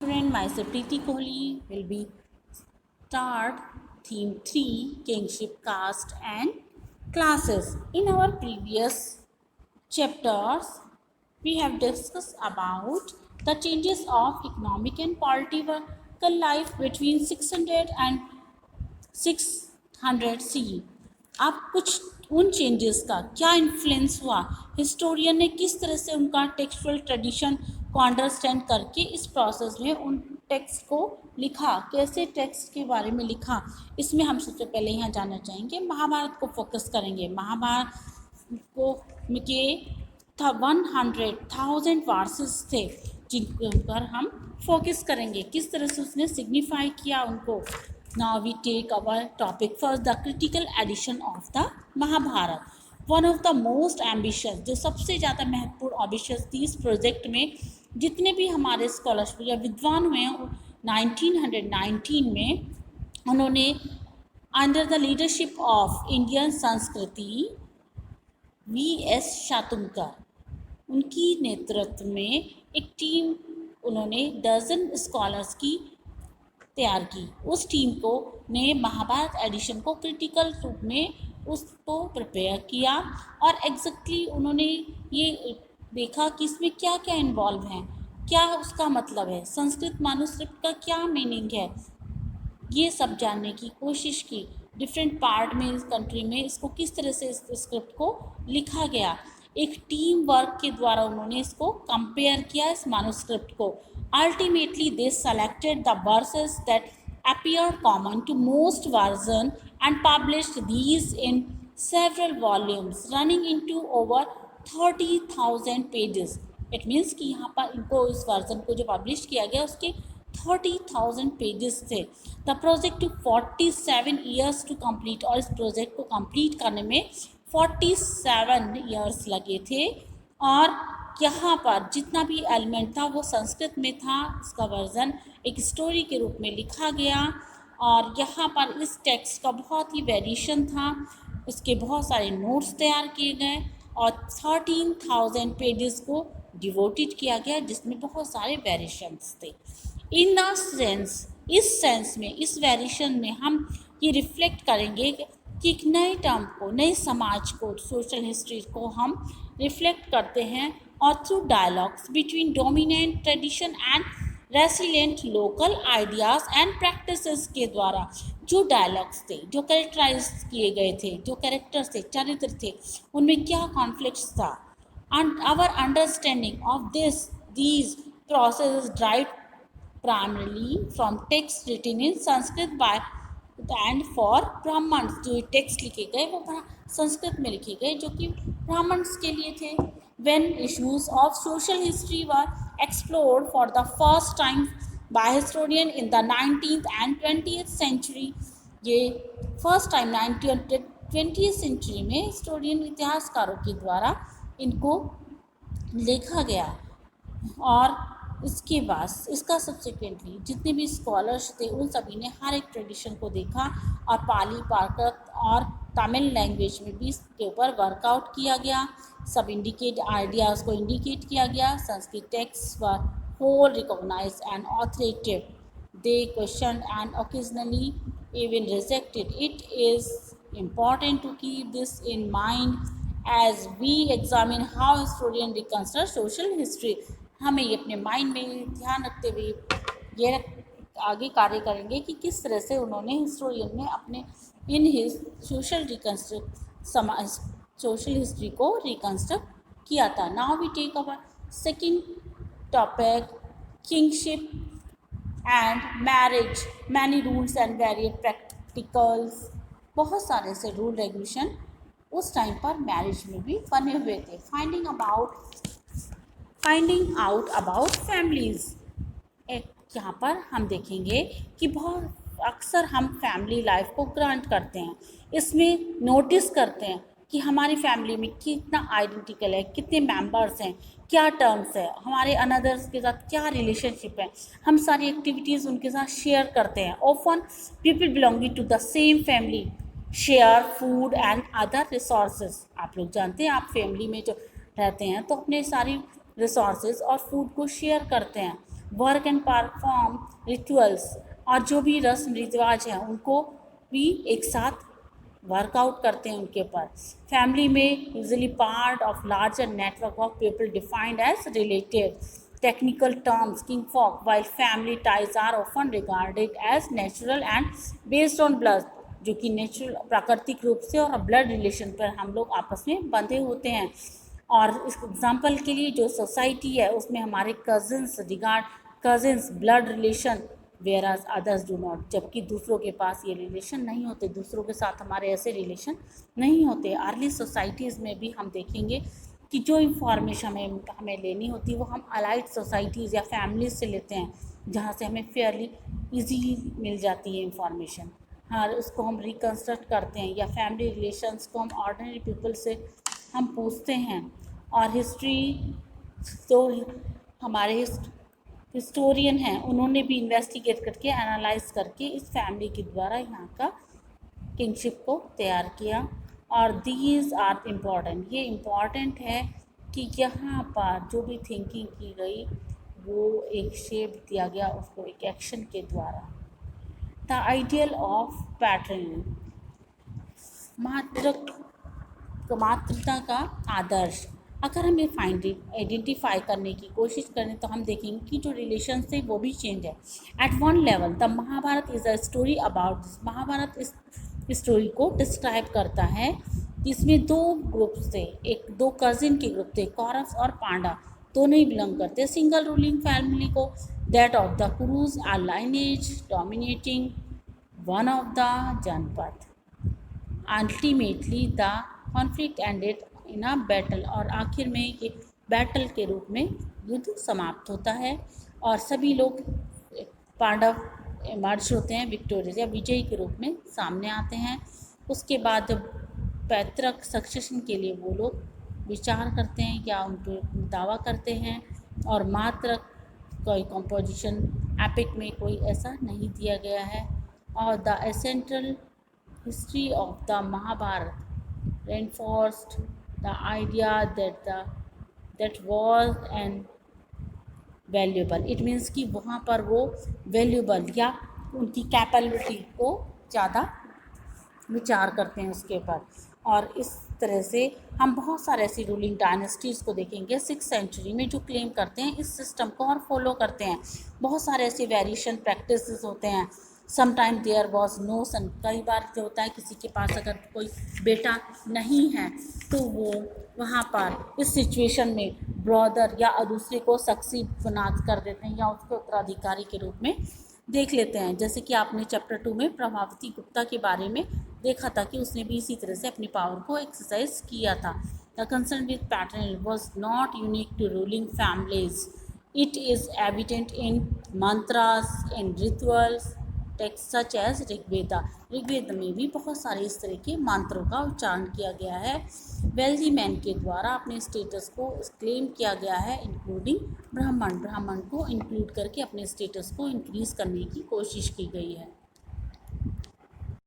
Student, myself Preeti Kohli will be start theme 3 kingship, caste and classes. In our previous chapters, we have discussed about the changes of economic and political life between 600 and 600 सी। अब कुछ उन changes का क्या influence हुआ, historian ने किस तरह से उनका टेक्सचुअल ट्रेडिशन को अंडरस्टैंड करके इस प्रोसेस में उन टेक्स्ट को लिखा, कैसे टेक्स्ट के बारे में लिखा, इसमें हम सबसे पहले यहाँ जानना चाहेंगे। महाभारत को फोकस करेंगे। महाभारत को के 100,000 वर्सेस थे जिन पर हम फोकस करेंगे, किस तरह से उसने सिग्निफाई किया उनको। Now we take our topic first, the critical edition of the Mahabharata. One of the most ambitious, जो सबसे ज़्यादा महत्वपूर्ण एम्बिशियस थी इस प्रोजेक्ट में, जितने भी हमारे स्कॉलर्स या विद्वान हुए हैं 1919 में, उन्होंने under the leadership of Indian संस्कृति V.S. शातुंकर, उनकी नेतृत्व में एक टीम, उन्होंने डजन स्कॉलर्स की तैयार की। उस टीम को ने महाभारत एडिशन को क्रिटिकल रूप में उसको प्रिपेयर किया और एग्जैक्टली उन्होंने ये देखा कि इसमें क्या क्या इन्वॉल्व हैं, क्या उसका मतलब है, संस्कृत मैन्युस्क्रिप्ट का क्या मीनिंग है, ये सब जानने की कोशिश की। डिफरेंट पार्ट में इस कंट्री में इसको किस तरह से इस स्क्रिप्ट को लिखा गया, एक टीम वर्क के द्वारा उन्होंने इसको कंपेयर किया इस मैन्युस्क्रिप्ट को। Ultimately, they selected the verses that appeared common to most versions and published these in several volumes, running into over 30,000 pages. It means कि यहाँ पर इनको इस वर्जन को जो पब्लिश किया गया उसके 30,000 पेजेस थे। The project took 47 years to complete, और इस प्रोजेक्ट को कंप्लीट करने में 47 ईयर्स लगे थे। और यहाँ पर जितना भी एलिमेंट था वो संस्कृत में था, इसका वर्जन एक स्टोरी के रूप में लिखा गया। और यहाँ पर इस टेक्स्ट का बहुत ही वेरिएशन था, उसके बहुत सारे नोट्स तैयार किए गए और 13,000 पेजेस को डिवोटेड किया गया, जिसमें बहुत सारे वेरिएशंस थे। इन द सेंस, इस सेंस में, इस वेरिएशन में हम ये रिफ्लेक्ट करेंगे कि एक नए टर्म को, नए समाज को, सोशल हिस्ट्री को हम रिफ्लेक्ट करते हैं और through dialogues between dominant tradition and resilient local ideas and practices के द्वारा जो डायलॉग्स थे, जो कैरेक्टराइज किए गए थे, जो कैरेक्टर्स थे, चरित्र थे, उनमें क्या कॉन्फ्लिक्ट्स था। And our understanding of these process drive primarily from text written in Sanskrit by and for Brahmans. जो टेक्स्ट लिखे गए वो संस्कृत में लिखे गए जो कि ब्राह्मण्स के लिए थे। When issues of social history were explored for the first time by historian in the 19th and 20th century, ये फर्स्ट टाइम 20th सेंचुरी में हिस्टोरियन इतिहासकारों के द्वारा इनको लिखा गया। और इसके बाद इसका सब्सिक्वेंटली जितने भी स्कॉलर्स थे उन सभी ने हर एक ट्रेडिशन को देखा और पाली, प्राकृत और तमिल लैंग्वेज में भी इसके ऊपर वर्कआउट किया गया। सब इंडिकेट आइडियाज़ को इंडिकेट किया गया। Sanskrit text were whole recognise and authoritative, they question and occasionally even rejected. It is important to keep this in mind as we examine how historian reconstruct social history. हमें ये अपने mind में ध्यान रखते हुए ये आगे कार्य करेंगे कि किस तरह से उन्होंने हिस्टोरियन ने अपने इन हिज सोशल हिस्ट्री को रिकन्स्ट्रक्ट किया था। Now we take our second topic, kingship and marriage, many rules and varied practicals. बहुत सारे से रूल रेगुलेशन उस टाइम पर मैरिज में भी बने हुए थे। फाइंडिंग आउट अबाउट फैमिलीज़, यहाँ पर हम देखेंगे कि बहुत अक्सर हम फैमिली लाइफ को ग्रांट करते हैं, इसमें नोटिस करते हैं कि हमारी फैमिली में कितना आइडेंटिकल है, कितने मेंबर्स हैं, क्या टर्म्स है, हमारे अनदर्स के साथ क्या रिलेशनशिप है, हम सारी एक्टिविटीज़ उनके साथ शेयर करते हैं। Often people belonging to the same family share food and other resources. आप लोग जानते हैं, आप फैमिली में जो रहते हैं तो अपने सारी रिसोर्सेज और फूड को शेयर करते हैं। वर्क एंड परफॉर्म रिचुअल्स, और जो भी रस्म रिवाज हैं उनको भी एक साथ वर्कआउट करते हैं उनके ऊपर। फैमिली में usually part of larger network of people defined age related technical terms kinfolk, while family ties are often regarded as natural and based on blood, जो कि नेचुरल प्राकृतिक रूप से और ब्लड रिलेशन पर हम लोग आपस में बंधे होते हैं। और इस एग्जांपल के लिए जो सोसाइटी है उसमें हमारे cousins blood relation, whereas others do not, जबकि दूसरों के पास ये रिलेशन नहीं होते, दूसरों के साथ हमारे ऐसे रिलेशन नहीं होते। अर्ली सोसाइटीज़ में भी हम देखेंगे कि जो इंफॉर्मेशन हमें लेनी होती है वो हम अलाइड सोसाइटीज़ या फैमिलीज से लेते हैं, जहाँ से हमें फेयरली इजीली मिल जाती है इंफॉर्मेशन। हाँ, उसको हम रिकन्स्ट्रक्ट करते हैं, या फैमिली रिलेशंस को हम ऑर्डिनरी पीपल से हम पूछते हैं। और हिस्ट्री तो हमारे हिस्टोरियन हैं, उन्होंने भी इन्वेस्टिगेट करके एनालाइज करके इस फैमिली के द्वारा यहाँ का किंगशिप को तैयार किया। और दीज आर इम्पॉर्टेंट, ये इम्पॉर्टेंट है कि यहाँ पर जो भी थिंकिंग की गई वो एक शेप दिया गया उसको एक एक्शन के द्वारा। द आइडियल ऑफ पैटर्न, मातृता का आदर्श। अगर हम ये आइडेंटिफाई करने की कोशिश करें तो हम देखेंगे कि जो रिलेशन थे वो भी चेंज है। At one level the Mahabharata is a story about this, Mahabharata इस स्टोरी को डिस्क्राइब करता है। इसमें दो ग्रुप्स थे, एक दो कजिन के ग्रुप थे, कौरव और पांडा, दोनों ही बिलोंग करते सिंगल रूलिंग फैमिली को, that of the Kurus or lineage dominating one of the janapada. Ultimately the conflict ended in a battle, और आखिर में ये बैटल के रूप में युद्ध समाप्त होता है और सभी लोग पांडव इमर्ज होते हैं विक्टोरियस या विजयी के रूप में सामने आते हैं। उसके बाद जब पैतृक सक्सेशन के लिए वो लोग विचार करते हैं या उन पर दावा करते हैं, और मात्र कोई कंपोजिशन एपिक में कोई ऐसा नहीं दिया गया है। और the central history of the Mahabharata reinforced the idea that was and valuable, it means कि वहाँ पर वो वैल्यूबल या उनकी कैपेबिलिटी को ज़्यादा विचार करते हैं उसके ऊपर। और इस तरह से हम बहुत सारे ऐसी रूलिंग डायनेस्टीज़ को देखेंगे 6th सेंचुरी में जो क्लेम करते हैं इस सिस्टम को और फॉलो करते हैं। बहुत सारे ऐसे वेरिएशन प्रैक्टिसेस होते हैं। समटाइम देयर वॉज नो सन, कई बार जो होता है किसी के पास अगर कोई बेटा नहीं है तो वो वहाँ पर इस सिचुएशन में ब्रदर या दूसरे को सक्सीड बनात कर देते हैं या उसको उत्तराधिकारी के रूप में देख लेते हैं। जैसे कि आपने चैप्टर 2 में प्रभावती गुप्ता के बारे में देखा था कि उसने भी इसी तरह से अपनी पावर को एक्सरसाइज किया था। The concern with pattern was not unique to ruling families, it is evident in mantras in rituals text such as Rigveda. Rigveda में भी बहुत सारे इस तरह के मंत्रों का उच्चारण किया गया है। वेल्दी मैन के द्वारा अपने स्टेटस को क्लेम किया गया है, इंक्लूडिंग ब्राह्मण को इंक्लूड करके अपने स्टेटस को इंक्रीज करने की कोशिश की गई है।